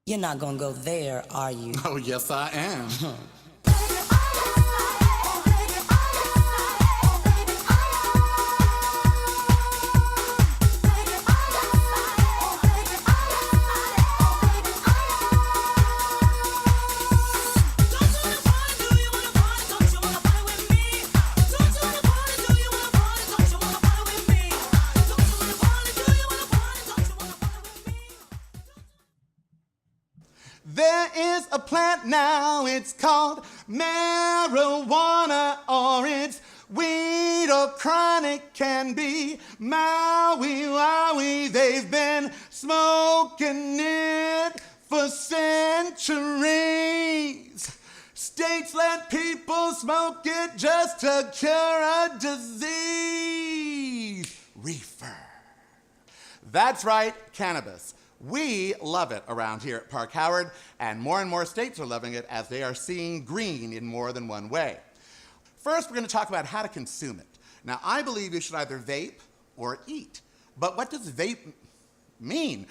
You're not gonna go there, are you? Oh, yes, I am. There is a plant now, it's called marijuana, or it's weed or chronic, can be Maui, Wowie. They've been smoking it for centuries. States let people smoke it just to cure a disease. Reefer. That's right, cannabis. We love it around here at Park Howard, and more states are loving it as they are seeing green in more than one way. First, we're going to talk about how to consume it. Now, I believe you should either vape or eat. But what does vape mean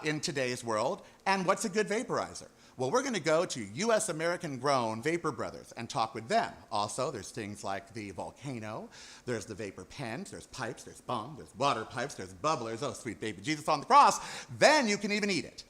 in today's world, and what's a good vaporizer? Well, we're going to go to U.S. American-grown Vapor Brothers and talk with them. Also, there's things like the Volcano, there's the Vapor Pens, there's pipes, there's bong, there's water pipes, there's bubblers, oh, sweet baby Jesus on the cross. Then you can even eat it.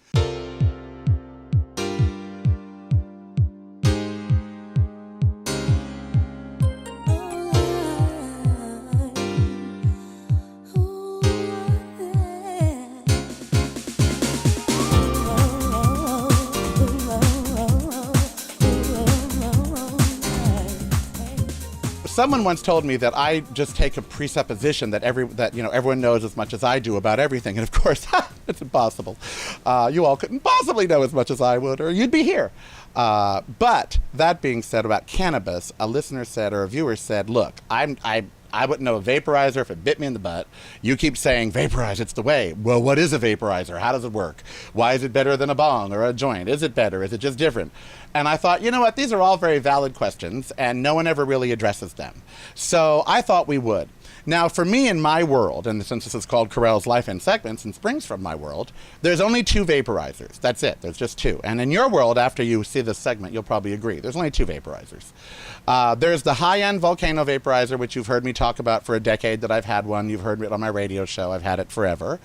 Someone once told me that I just take a presupposition that everyone knows as much as I do about everything, and of course, it's impossible. You all couldn't possibly know as much as I would, or you'd be here. But that being said about cannabis, a listener said, or a viewer said, look, I wouldn't know a vaporizer if it bit me in the butt. You keep saying, vaporize, it's the way. Well, what is a vaporizer? How does it work? Why is it better than a bong or a joint? Is it better? Is it just different? And I thought, you know what? These are all very valid questions, and no one ever really addresses them. So I thought we would. Now, for me in my world, and since this is called Karel's Life in Segments and springs from my world, there's only two vaporizers. That's it. There's just two. And in your world, after you see this segment, you'll probably agree. There's only two vaporizers. There's the high-end Volcano vaporizer, which you've heard me talk about for a decade that I've had one. You've heard it on my radio show. I've had it forever.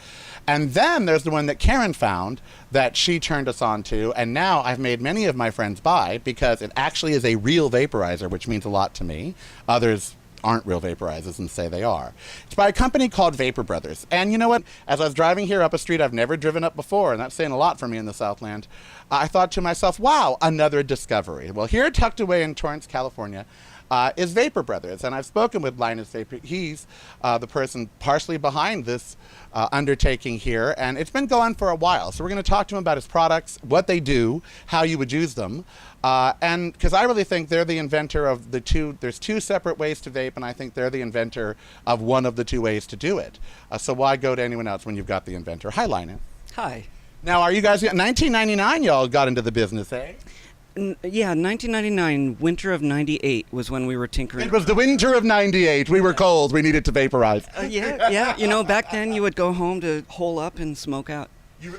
And then there's the one that Karen found that she turned us on to, and now I've made many of my friends buy because it actually is a real vaporizer, which means a lot to me. Others aren't real vaporizers and say they are. It's by a company called Vapor Brothers. And you know what? As I was driving here up a street I've never driven up before, and that's saying a lot for me in the Southland, I thought to myself, wow, another discovery. Well, here tucked away in Torrance, California, is Vapor Brothers. And I've spoken with Linus. He's the person partially behind this undertaking here, and it's been going for a while. So we're going to talk to him about his products, what they do, how you would use them. And because I really think they're the inventor of the two, there's two separate ways to vape, and I think they're the inventor of one of the two ways to do it. So why go to anyone else when you've got the inventor? Hi, Linus. Hi. Now, are you guys, 1999 y'all got into the business, eh? Yeah, 1999, winter of 98 was when we were tinkering. It was the winter of 98. We were cold. We needed to vaporize. Yeah. You know, back then you would go home to hole up and smoke out.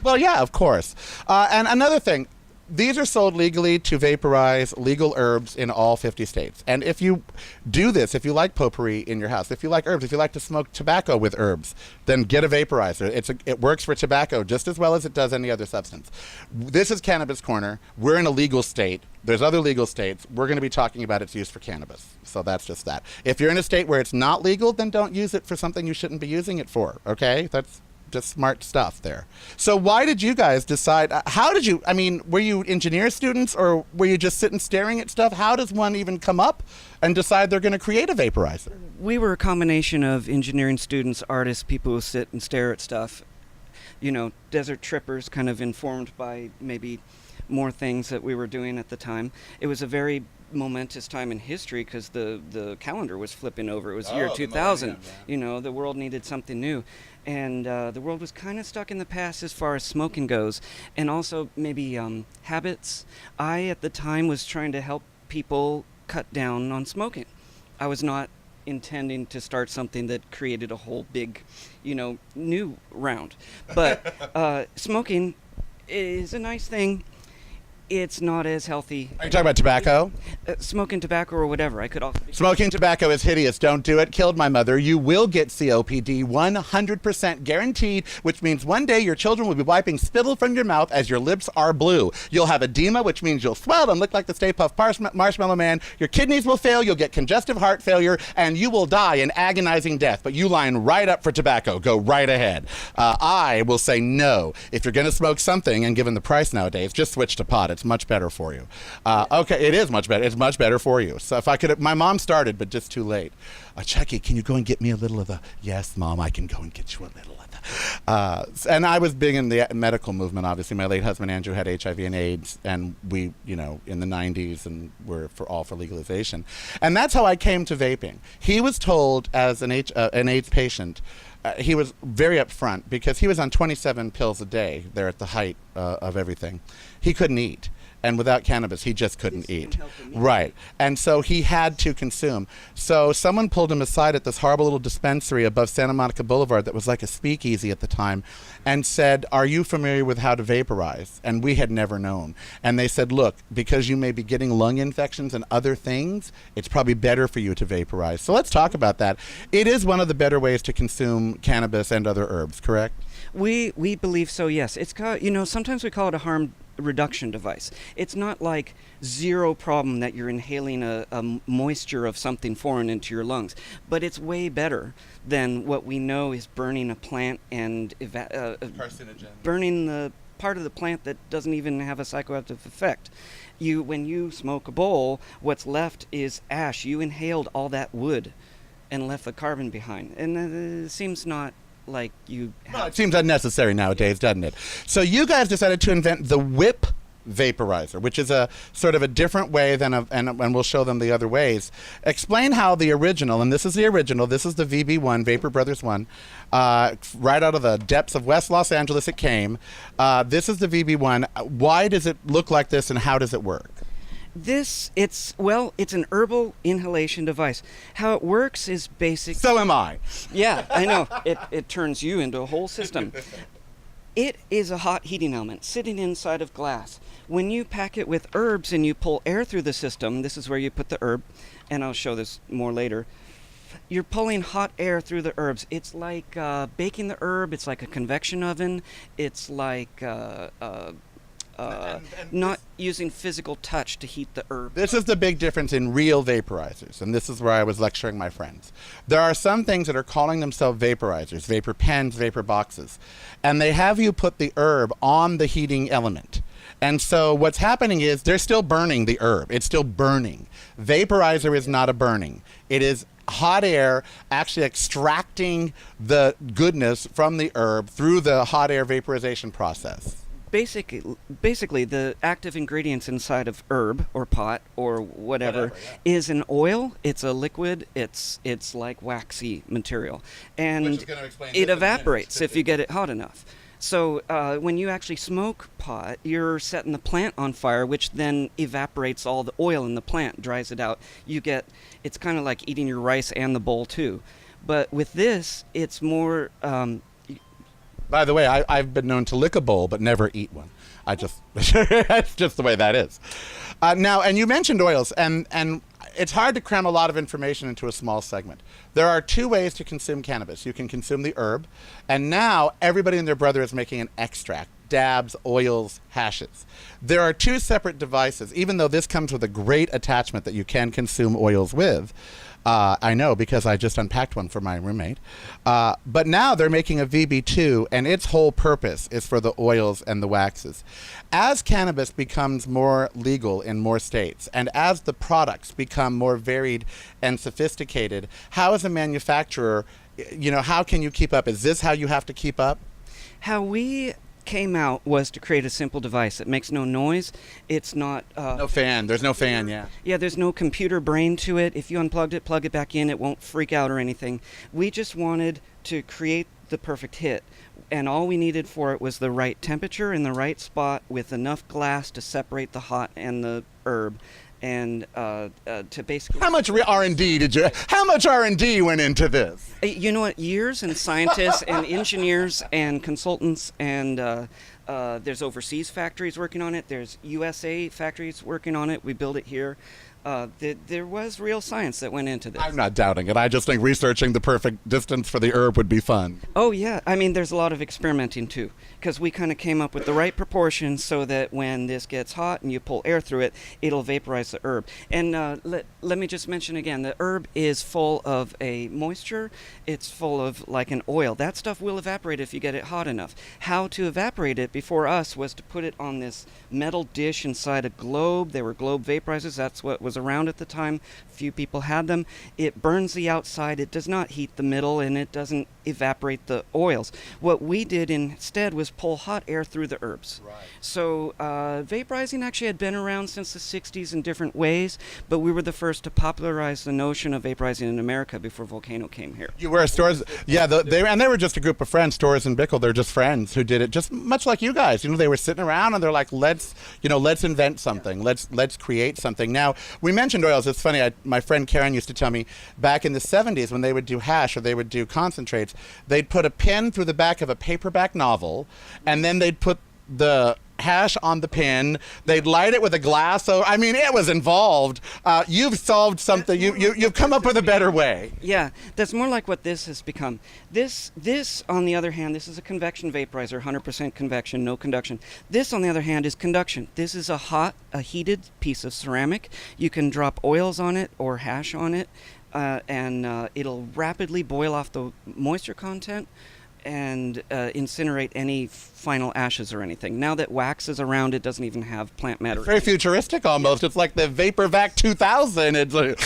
Well, yeah, of course. And another thing, these are sold legally to vaporize legal herbs in all 50 states. And if you do this, if you like potpourri in your house, if you like herbs, if you like to smoke tobacco with herbs, then get a vaporizer. It works for tobacco just as well as it does any other substance. This is Cannabis Corner. We're in a legal state. There's other legal states. We're going to be talking about its use for cannabis. So that's just that. If you're in a state where it's not legal, then don't use it for something you shouldn't be using it for, okay? That's just smart stuff there. So why did you guys decide, were you engineer students, or were you just sitting staring at stuff? How does one even come up and decide they're going to create a vaporizer? We were a combination of engineering students, artists, people who sit and stare at stuff. You know, desert trippers, kind of informed by maybe more things that we were doing at the time. It was a very momentous time in history because the calendar was flipping over. It was year 2000. You know, the world needed something new. And the world was kind of stuck in the past as far as smoking goes, and also maybe habits. I, at the time, was trying to help people cut down on smoking. I was not intending to start something that created a whole big, new round. But smoking is a nice thing. It's not as healthy. Are you talking about tobacco? Smoking tobacco or whatever. I could also be Smoking tobacco is hideous. Don't do it. Killed my mother. You will get COPD, 100% guaranteed, which means one day your children will be wiping spittle from your mouth as your lips are blue. You'll have edema, which means you'll swell and look like the Stay Puft Marshmallow Man. Your kidneys will fail. You'll get congestive heart failure, and you will die an agonizing death. But you line right up for tobacco. Go right ahead. I will say no. If you're going to smoke something, and given the price nowadays, just switch to pot. It's much better for you. Okay, it is much better. It's much better for you. So if I could, my mom started, but just too late. Chucky, can you go and get me a little of the? Yes, Mom, I can go and get you a little of the. And I was big in the medical movement. Obviously, my late husband Andrew had HIV and AIDS, and we, in the 90s, and were all for legalization. And that's how I came to vaping. He was told as an AIDS patient. He was very upfront because he was on 27 pills a day there at the height of everything. He couldn't eat. And without cannabis, he just couldn't eat. Right. And so he had to consume. So someone pulled him aside at this horrible little dispensary above Santa Monica Boulevard that was like a speakeasy at the time and said, "Are you familiar with how to vaporize?" And we had never known. And they said, "Look, because you may be getting lung infections and other things, it's probably better for you to vaporize." So let's talk about that. It is one of the better ways to consume cannabis and other herbs, correct? We believe so, yes. It's called, sometimes we call it a harm reduction device. It's not like zero problem that you're inhaling a moisture of something foreign into your lungs, but it's way better than what we know is burning a plant and carcinogen. Burning the part of the plant that doesn't even have a psychoactive effect. When you smoke a bowl, what's left is ash. You inhaled all that wood and left the carbon behind, and it seems not like you have. Well, it seems unnecessary nowadays, doesn't it? So you guys decided to invent the whip vaporizer, which is a sort of a different way than and we'll show them the other ways. Explain how the original, and this is the original, this is the VB1, Vapor Brothers 1, right out of the depths of West Los Angeles it came. This is the VB1. Why does it look like this, and how does it work? It's an herbal inhalation device. How it works is basic. So am I. Yeah, I know. It turns you into a whole system. It is a hot heating element sitting inside of glass. When you pack it with herbs and you pull air through the system, this is where you put the herb, and I'll show this more later. You're pulling hot air through the herbs. It's like baking the herb. It's like a convection oven. It's like not using physical touch to heat the herb. This is the big difference in real vaporizers, and this is where I was lecturing my friends. There are some things that are calling themselves vaporizers, vapor pens, vapor boxes, and they have you put the herb on the heating element. And so what's happening is they're still burning the herb. It's still burning. Vaporizer is not a burning. It is hot air actually extracting the goodness from the herb through the hot air vaporization process. Basically, the active ingredients inside of herb or pot or whatever is an oil. It's a liquid. It's like waxy material, and it evaporates if you get it hot enough. So when you actually smoke pot, you're setting the plant on fire, which then evaporates all the oil in the plant, dries it out. It's kind of like eating your rice and the bowl too. But with this, it's more. By the way, I've been known to lick a bowl but never eat one. That's just the way that is. Now, and you mentioned oils, and it's hard to cram a lot of information into a small segment. There are two ways to consume cannabis. You can consume the herb, and now everybody and their brother is making an extract. Dabs, oils, hashes. There are two separate devices, even though this comes with a great attachment that you can consume oils with. I know because I just unpacked one for my roommate. But now they're making a VB2, and its whole purpose is for the oils and the waxes. As cannabis becomes more legal in more states, and as the products become more varied and sophisticated, how as a manufacturer, how can you keep up? Is this how you have to keep up? How we came out was to create a simple device that makes no noise. It's not no fan. There's no fan. Yeah, there's no computer brain to it. If you unplugged it, plug it back in, it won't freak out or anything. We just wanted to create the perfect hit, and all we needed for it was the right temperature in the right spot with enough glass to separate the hot and the herb, and to basically. How much R&D How much R&D went into this? You know what? Years, and scientists and engineers and consultants and There's overseas factories working on it. There's USA factories working on it. We build it here. There was real science that went into this. I'm not doubting it. I just think researching the perfect distance for the herb would be fun. Oh, yeah. I mean, there's a lot of experimenting, too, because we kind of came up with the right proportions so that when this gets hot and you pull air through it, it'll vaporize the herb. And let me just mention again, the herb is full of a moisture. It's full of like an oil. That stuff will evaporate if you get it hot enough. How to evaporate it before us was to put it on this metal dish inside a globe. They were globe vaporizers. That's what was around at the time. Few people had them. It burns the outside. It does not heat the middle, and it doesn't evaporate the oils. What we did instead was pull hot air through the herbs. Right. So vaporizing actually had been around since the 60s in different ways, but we were the first to popularize the notion of vaporizing in America before Volcano came here. You were stores, yeah. They were just a group of friends, Torrance and Bickle. They're just friends who did it, just much like you guys. You know, they were sitting around and they're like, let's invent something. Yeah. Let's create something. Now, we mentioned oils. It's funny. My friend Karen used to tell me back in the 70s when they would do hash or they would do concentrates, they'd put a pin through the back of a paperback novel, and then they'd put the hash on the pin. They'd light it with a glass. So I mean, it was involved. You've solved something. You've come up with a better way. Yeah, that's more like what this has become. This on the other hand, this is a convection vaporizer, 100% convection, no conduction. This on the other hand is conduction. This is a heated piece of ceramic. You can drop oils on it or hash on it, and it'll rapidly boil off the moisture content and incinerate any final ashes or anything. Now that wax is around, it doesn't even have plant matter. It's very futuristic almost. Yeah. It's like the VaporVac 2000. It's like,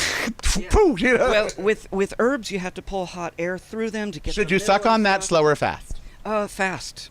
yeah. Poof, you know? Well, with herbs, you have to pull hot air through them to get. Should you suck on that slow or fast? Fast.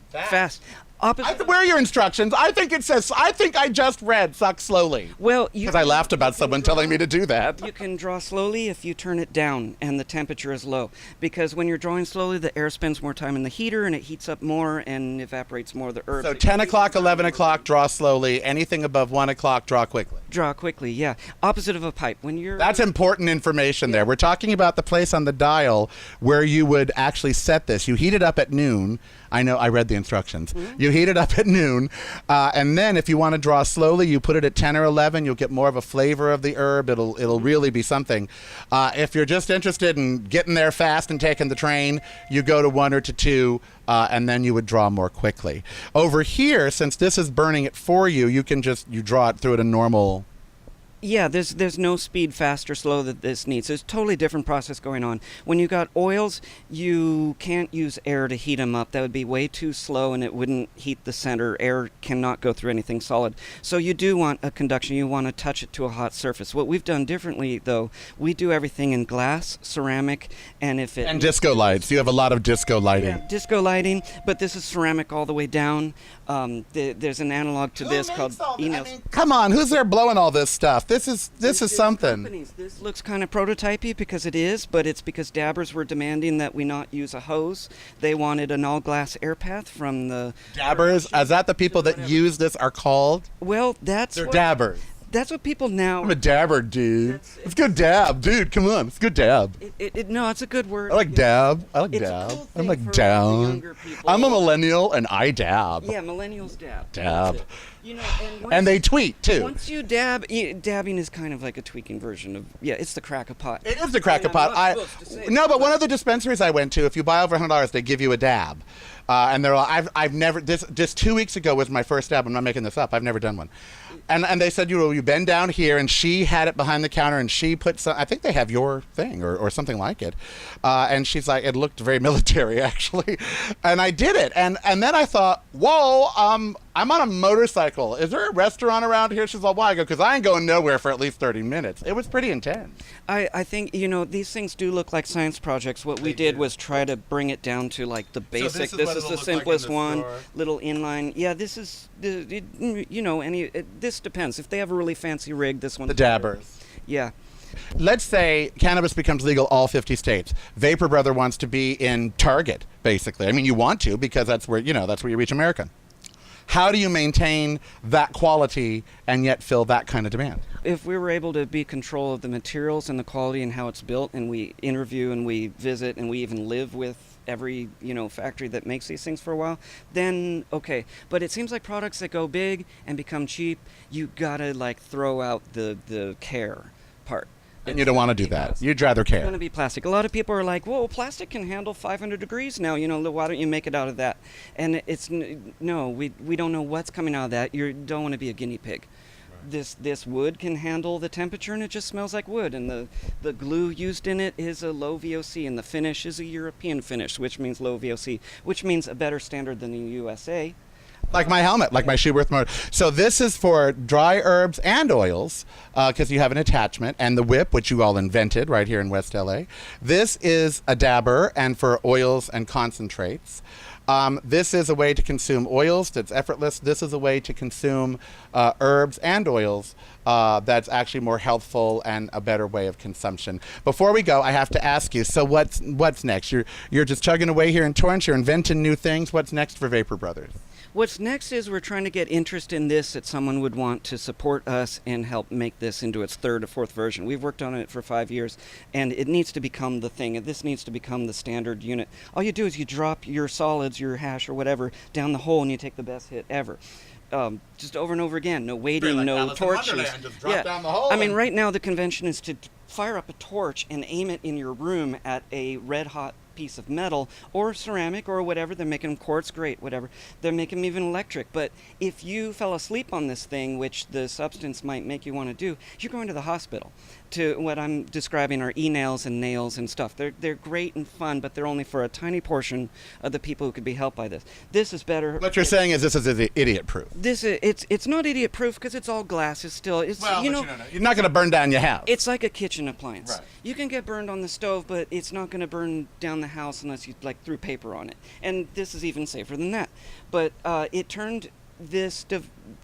Where are your instructions? I think I just read suck slowly. Well, because I laughed about someone telling me to do that. You can draw slowly if you turn it down and the temperature is low. Because when you're drawing slowly, the air spends more time in the heater and it heats up more and evaporates more of the herbs. So 10 o'clock, 11 o'clock, draw slowly. Anything above 1 o'clock, draw quickly. Draw quickly, yeah. Opposite of a pipe. That's important information there. We're talking about the place on the dial where you would actually set this. You heat it up at noon. I know, I read the instructions. Mm-hmm. You heat it up at noon, and then if you want to draw slowly, you put it at 10 or 11. You'll get more of a flavor of the herb. It'll really be something. If you're just interested in getting there fast and taking the train, you go to 1 or to 2, and then you would draw more quickly. Over here, since this is burning it for you, you can you draw it through at a normal. Yeah, there's no speed fast or slow that this needs. There's a totally different process going on. When you got oils, you can't use air to heat them up. That would be way too slow and it wouldn't heat the center. Air cannot go through anything solid. So you do want a conduction. You want to touch it to a hot surface. What we've done differently, though, we do everything in glass, ceramic, and And disco lights. You have a lot of disco lighting. Yeah, disco lighting, but this is ceramic all the way down. There's an analog to this called Enos. I mean, come on, who's there blowing all this stuff? This is something. Companies. This looks kind of prototypey because it is, but it's because dabbers were demanding that we not use a hose. They wanted an all-glass air path from the... Dabbers? Is that the people that use this are called? Well, they're dabbers. That's what people now... I'm a dabber, dude. Let's go dab. Dude, come on. Let's go dab. No, it's a good word. I like dab. I like dab. Cool I'm like down. I'm a millennial and I dab. Yeah, millennials dab. Dab. You know, and they tweet, too. Once you dab, dabbing is kind of like a tweaking version of... Yeah, it's the crack-a-pot. It is the crack-a-pot. No, but one of the dispensaries I went to, if you buy over $100, they give you a dab. And they're like, I've never... This 2 weeks ago was my first dab. I'm not making this up. I've never done one. And they said, you bend down here, and she had it behind the counter, and she put some, I think they have your thing or something like it. And she's like, it looked very military, actually. And I did it. And then I thought, whoa, I'm on a motorcycle. Is there a restaurant around here? She's like, why? I go, because I ain't going nowhere for at least 30 minutes. It was pretty intense. I think, these things do look like science projects. What we did was try to bring it down to, like, the basic. So this is the simplest one. Store. Little inline. Yeah, this is, this depends. If they have a really fancy rig, this one. The dabbers. Yeah. Let's say cannabis becomes legal all 50 states. Vapor Brother wants to be in Target, basically. I mean, you want to because that's where you reach America. How do you maintain that quality and yet fill that kind of demand? If we were able to be control of the materials and the quality and how it's built, and we interview and we visit and we even live with every, factory that makes these things for a while, then okay. But it seems like products that go big and become cheap, you gotta like throw out the care part. And you don't want to do that. You'd rather care. It's going to be plastic. A lot of people are like, "Whoa, plastic can handle 500 degrees now. Why don't you make it out of that?" And no, we don't know what's coming out of that. You don't want to be a guinea pig. Right. This wood can handle the temperature, and it just smells like wood. And the glue used in it is a low VOC, and the finish is a European finish, which means low VOC, which means a better standard than the USA. Like my helmet, like my Schuberth motor. So this is for dry herbs and oils, because you have an attachment, and the whip, which you all invented right here in West LA. This is a dabber, and for oils and concentrates. This is a way to consume oils that's effortless. This is a way to consume herbs and oils that's actually more healthful and a better way of consumption. Before we go, I have to ask you, so what's next? You're just chugging away here in Torrance, you're inventing new things. What's next for Vapor Brothers? What's next is we're trying to get interest in this, that someone would want to support us and help make this into its third or fourth version. We've worked on it for 5 years, and it needs to become the thing. This needs to become the standard unit. All you do is you drop your solids, your hash or whatever, down the hole, and you take the best hit ever. Just over and over again. No waiting, like no Alice torches. in Wonderland, just drop down the hole. I mean, right now the convention is to fire up a torch and aim it in your room at a red-hot piece of metal or ceramic or whatever. They're making them quartz, great, whatever. They're making them even electric. But if you fell asleep on this thing, which the substance might make you want to do, you're going to the hospital. To what I'm describing are e-nails and nails and stuff. They're great and fun, but they're only for a tiny portion of the people who could be helped by this. This is better. What you're saying is this is idiot proof. It's not idiot proof because it's all glass. It's still you're not going to burn down your house. It's like a kitchen appliance. Right. You can get burned on the stove, but it's not going to burn down the house unless you threw paper on it. And this is even safer than that. But it turned this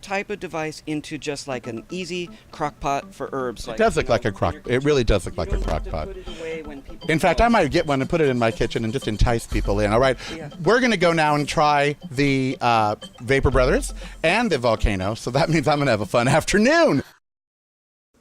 type of device into just like an easy crock pot for herbs. It does look like a crock. It really does look like a crock pot. In fact, I might get one and put it in my kitchen and just entice people in. All right, we're going to go now and try the Vapor Brothers and the Volcano. So that means I'm going to have a fun afternoon.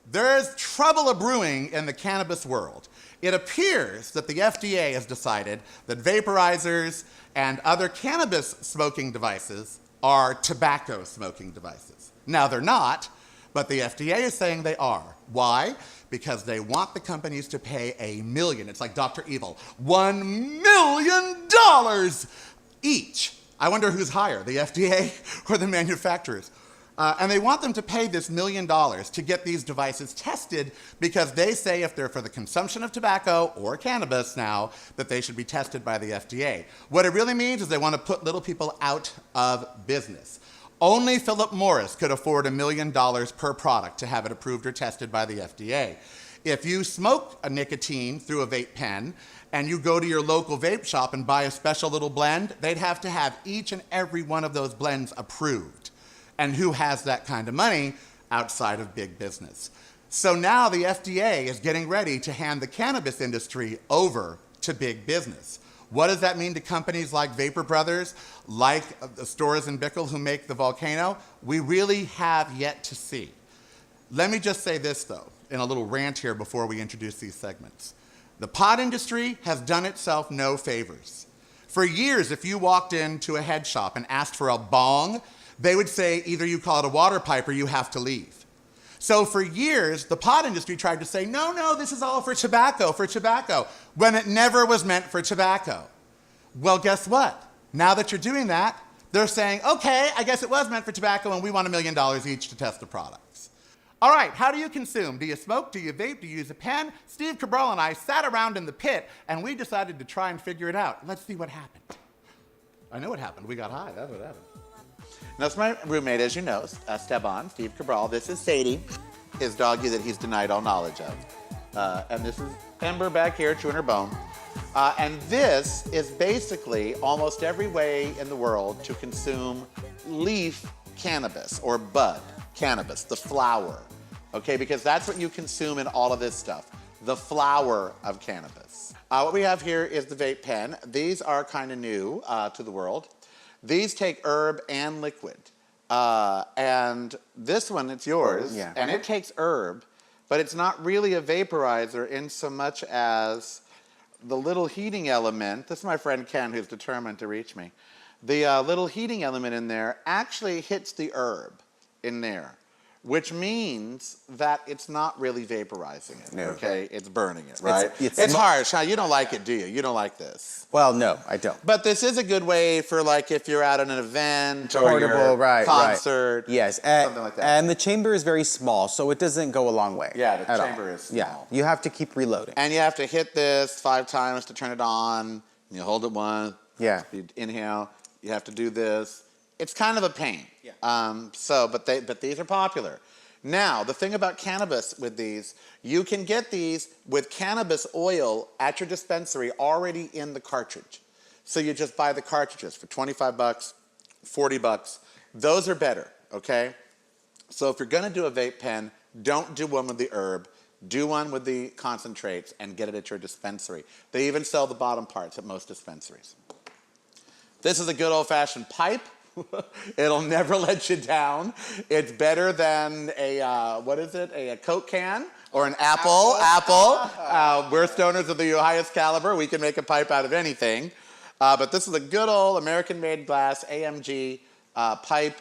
There's trouble a-brewing in the cannabis world. It appears that the FDA has decided that vaporizers and other cannabis smoking devices are tobacco smoking devices. Now, they're not, but the FDA is saying they are. Why? Because they want the companies to pay $1 million. It's like Dr. Evil. $1 million each. I wonder who's higher, the FDA or the manufacturers. And they want them to pay this $1 million to get these devices tested because they say if they're for the consumption of tobacco or cannabis now, that they should be tested by the FDA. What it really means is they want to put little people out of business. Only Philip Morris could afford $1 million per product to have it approved or tested by the FDA. If you smoke a nicotine through a vape pen and you go to your local vape shop and buy a special little blend, they'd have to have each and every one of those blends approved. And who has that kind of money outside of big business? So now the FDA is getting ready to hand the cannabis industry over to big business. What does that mean to companies like Vapor Brothers, like the Storz and Bickel who make the Volcano? We really have yet to see. Let me just say this, though, in a little rant here before we introduce these segments. The pot industry has done itself no favors. For years, if you walked into a head shop and asked for a bong, they would say either you call it a water pipe or you have to leave. So for years, the pot industry tried to say, no, this is all for tobacco, when it never was meant for tobacco. Well, guess what? Now that you're doing that, they're saying, okay, I guess it was meant for tobacco and we want $1 million each to test the products. All right, how do you consume? Do you smoke? Do you vape? Do you use a pen? Steve Cabral and I sat around in the pit and we decided to try and figure it out. Let's see what happened. I know what happened. We got high. That's what happened. Now, it's my roommate, as you know, Esteban, Steve Cabral. This is Sadie, his doggy that he's denied all knowledge of. And this is Ember back here chewing her bone. And this is basically almost every way in the world to consume leaf cannabis or bud cannabis, the flower, okay? Because that's what you consume in all of this stuff, the flower of cannabis. What we have here is the vape pen. These are kind of new to the world. These take herb and liquid. And this one, it's yours, and it takes herb, but it's not really a vaporizer in so much as the little heating element, this is my friend Ken who's determined to reach me. The little heating element in there actually hits the herb in there, which means that it's not really vaporizing it, okay? It's burning it, right? It's harsh, huh? You don't like it, do you? You don't like this. Well, no, I don't. But this is a good way for like if you're at an event or Portable, your concert, yes, something like that. And the chamber is very small, so it doesn't go a long way. Yeah, the chamber is small. Yeah, you have to keep reloading. And you have to hit this 5 times to turn it on. You hold it once. Yeah. You inhale. You have to do this. It's kind of a pain. Yeah. But these are popular. Now, the thing about cannabis with these, you can get these with cannabis oil at your dispensary already in the cartridge. So you just buy the cartridges for 25 bucks, 40 bucks. Those are better, okay? So if you're gonna do a vape pen, don't do one with the herb. Do one with the concentrates and get it at your dispensary. They even sell the bottom parts at most dispensaries. This is a good old-fashioned pipe. It'll never let you down. It's better than a, what is it, a Coke can or an apple. We're stoners of the highest caliber. We can make a pipe out of anything. But this is a good old American-made glass AMG pipe.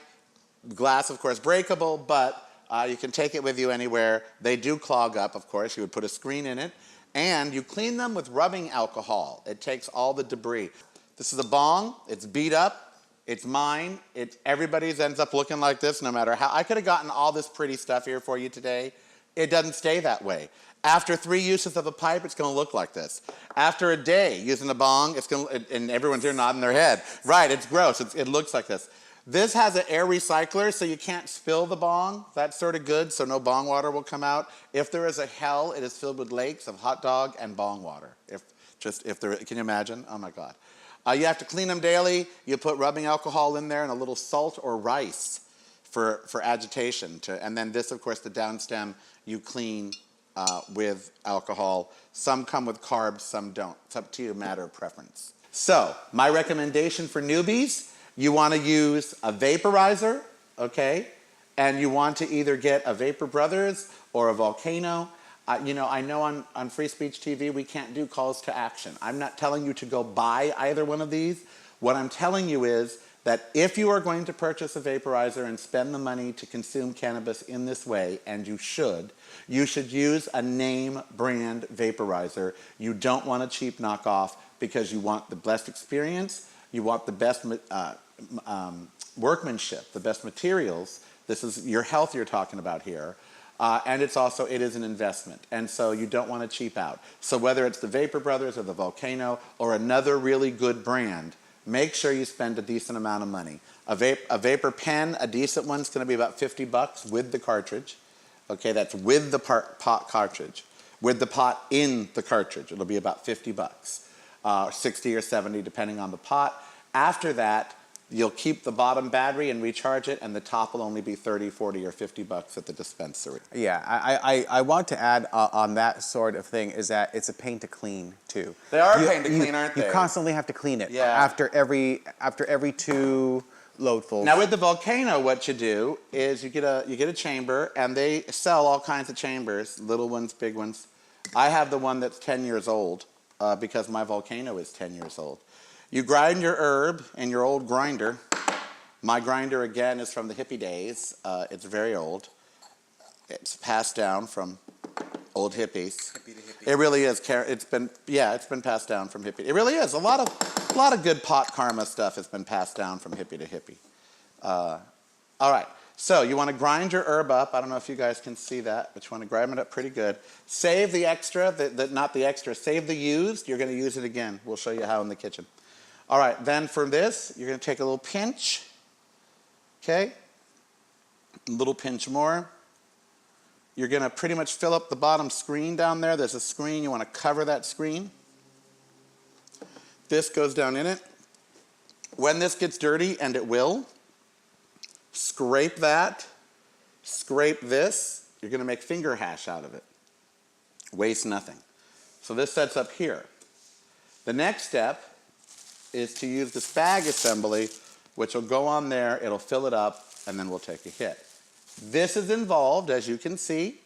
Glass, of course, breakable, but you can take it with you anywhere. They do clog up, of course. You would put a screen in it. And you clean them with rubbing alcohol. It takes all the debris. This is a bong. It's beat up. It's mine. Everybody's ends up looking like this no matter how. I could have gotten all this pretty stuff here for you today. It doesn't stay that way. After 3 uses of a pipe, it's going to look like this. After a day using a bong, it's going to, and everyone's here nodding their head. Right, it's gross. It looks like this. This has an air recycler, so you can't spill the bong. That's sort of good, so no bong water will come out. If there is a hell, it is filled with lakes of hot dog and bong water. Can you imagine? Oh my God. You have to clean them daily. You put rubbing alcohol in there and a little salt or rice for agitation. And then this, of course, the down stem, you clean with alcohol. Some come with carbs, some don't. It's up to you, matter of preference. So, my recommendation for newbies, you want to use a vaporizer, okay? And you want to either get a Vapor Brothers or a Volcano. You know, I know on Free Speech TV we can't do calls to action. I'm not telling you to go buy either one of these. What I'm telling you is that if you are going to purchase a vaporizer and spend the money to consume cannabis in this way, and you should use a name brand vaporizer. You don't want a cheap knockoff because you want the best experience, you want the best workmanship, the best materials. This is your health you're talking about here. And it is an investment. And so you don't want to cheap out. So whether it's the Vapor Brothers or the Volcano or another really good brand, make sure you spend a decent amount of money. A vapor pen, a decent one's going to be about 50 bucks with the cartridge. Okay, that's with the pot cartridge. With the pot in the cartridge, it'll be about 50 bucks. 60 or 70 depending on the pot. After that, you'll keep the bottom battery and recharge it, and the top will only be 30, 40, or 50 bucks at the dispensary. Yeah, I want to add on that sort of thing is that it's a pain to clean too. They are a pain to clean, aren't they? You constantly have to clean it. Yeah. After every 2 loadfuls. Now with the Volcano, what you do is you get a chamber, and they sell all kinds of chambers, little ones, big ones. I have the one that's 10 years old because my Volcano is 10 years old. You grind your herb in your old grinder. My grinder, again, is from the hippie days. It's very old. It's passed down from old hippies. Hippie to hippie. It really is. It's been passed down from hippie. It really is. A lot of good pot karma stuff has been passed down from hippie to hippie. All right. So you want to grind your herb up. I don't know if you guys can see that, but you want to grind it up pretty good. Save the extra, not the extra. Save the used. You're going to use it again. We'll show you how in the kitchen. All right, then from this, you're going to take a little pinch, okay? A little pinch more. You're going to pretty much fill up the bottom screen down there. There's a screen. You want to cover that screen. This goes down in it. When this gets dirty, and it will, scrape that, scrape this. You're going to make finger hash out of it. Waste nothing. So this sets up here. The next step is to use this bag assembly, which will go on there, it'll fill it up, and then we'll take a hit. This is involved, as you can see,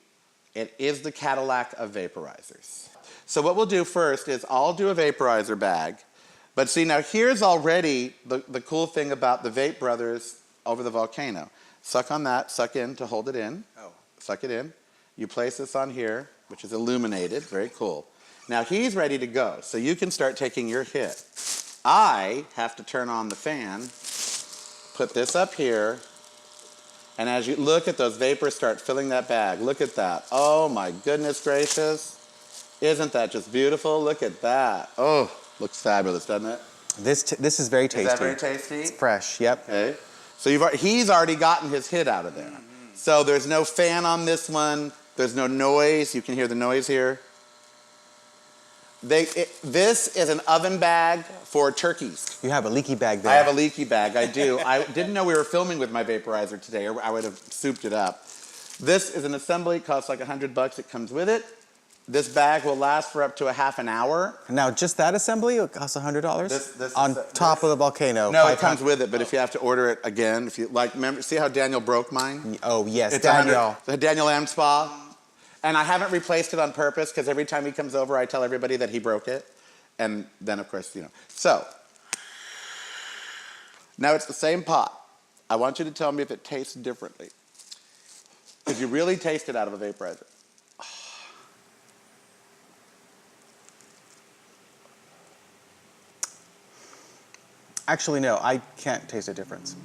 It is the Cadillac of vaporizers. So what we'll do first is I'll do a vaporizer bag. But see, now here's already the cool thing about the Vape Brothers over the volcano. Suck on that, suck in to hold it in. Oh. Suck it in. You place this on here, which is illuminated, very cool. Now he's ready to go, so you can start taking your hit. I have to turn on the fan, put this up here, and as you look at those vapors start filling that bag, look at that. Oh my goodness gracious. Isn't that just beautiful? Look at that. Oh, looks fabulous, doesn't it? This is very tasty. Is that very tasty? It's fresh, yep. Okay. So he's already gotten his hit out of there. Mm-hmm. So there's no fan on this one. There's no noise. You can hear the noise here. This is an oven bag for turkeys. You have a leaky bag there. I have a leaky bag, I do. I didn't know we were filming with my vaporizer today, or I would have souped it up. This is an assembly, it costs like $100, it comes with it. This bag will last for up to a half an hour. Now, just that assembly, it costs $100? On top of the volcano? No, it comes with it, but if you have to order it again, if you like, remember, see how Daniel broke mine? Oh, yes, it's Daniel. Daniel Am Spa. And I haven't replaced it on purpose because every time he comes over, I tell everybody that he broke it. And then, of course, you know. So, now it's the same pot. I want you to tell me if it tastes differently. If you really taste it out of a vaporizer. Actually, no, I can't taste a difference.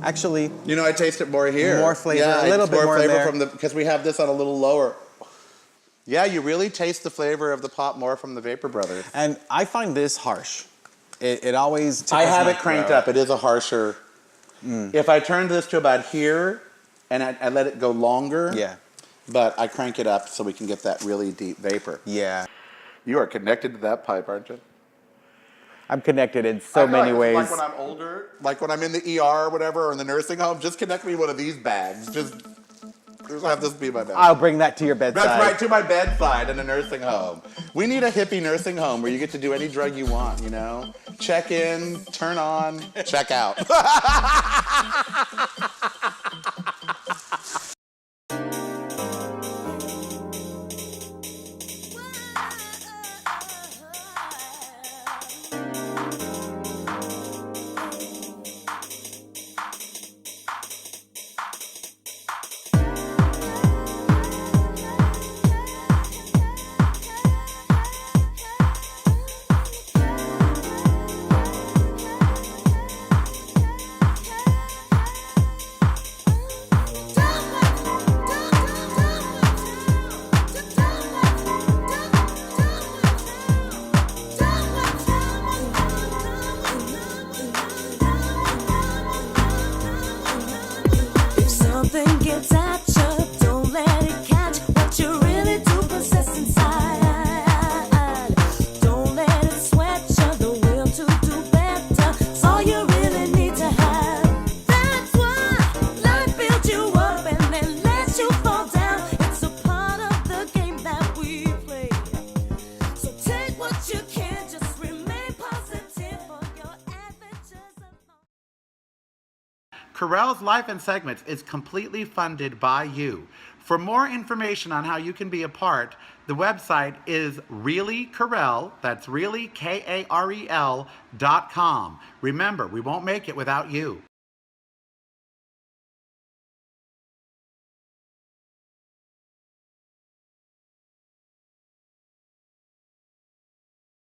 Actually, you know, I taste it more here. More flavor, yeah, a little bit more flavor there. from because we have this on a little lower. Yeah, you really taste the flavor of the pot more from the Vapor Brothers. And I find this harsh. It always. I have it cranked up. It is a harsher. If I turned this to about here, and I let it go longer. Yeah. But I crank it up so we can get that really deep vapor. Yeah. You are connected to that pipe, aren't you? I'm connected in so many ways. Like when I'm older, like when I'm in the ER or whatever, or in the nursing home, just connect me one of these bags. Just have this be my bag. I'll bring that to your bedside. That's right, to my bedside in a nursing home. We need a hippie nursing home where you get to do any drug you want, you know? Check in, turn on, check out. Karel's Life in Segments is completely funded by you. For more information on how you can be a part, the website is reallykarel, that's really Karel.com. Remember, we won't make it without you.